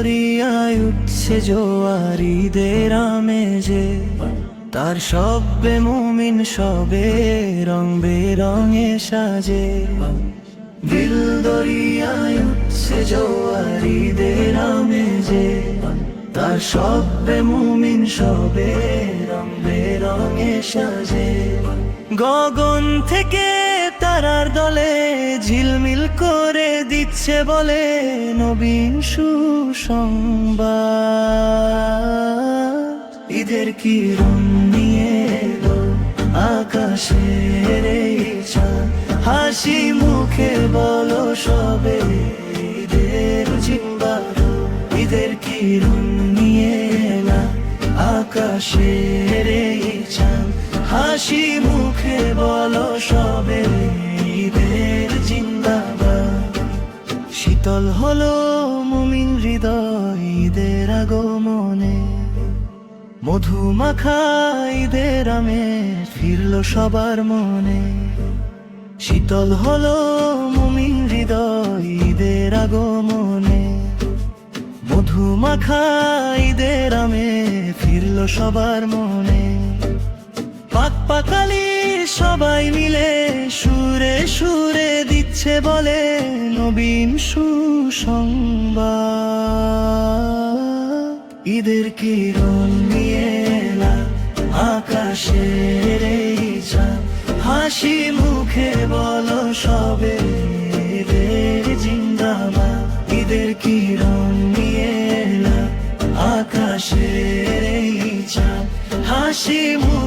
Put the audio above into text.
দরিয়ায় উঠছে জোয়ার ঈদের আমেজে, তার সবে মুমিন সবে রং বেরঙে সাজে। দিল দরিয়ায় উঠছে জোয়ার ঈদের আমেজে, তার সবে মুমিন সবে রং বেরঙে সাজে। গগন থেকে তারার দলে ঝিলমিল করে দিচ্ছে বলে নবীন সুসংবাদ। ঈদের কিরণ নিয়ে এলো আকাশের এই চাঁদ, হাসি মুখে বলো সবে ঈদের জিন্দাবাদ। ঈদের কিরণ নিয়ে এলো আকাশের এই চাঁদ, হাসি মুখে বলো সবে ঈদের জিন্দাবাদ। শীতল হলো মুমিন হৃদয় ঈদের আগমনে, মধুমাখা ঈদের আমেজ ফিরলো সবার মনে। শীতল হলো মুমিন হৃদয় ঈদের আগমনে, মধুমাখা ঈদের আমেজ ফিরলো সবার মনে। পাক পাকালি সবাই মিলে সুরে সুরে দিচ্ছে বলে নবীন সুসংবাদ। ঈদের কিরণ নিয়ে এলো আকাশের এই চাঁদ, হাসি মুখে বলো সবে ঈদের জিন্দাবাদ। ঈদের কিরণ নিয়ে এলো আকাশের এই চাঁদ, হাসি মুখে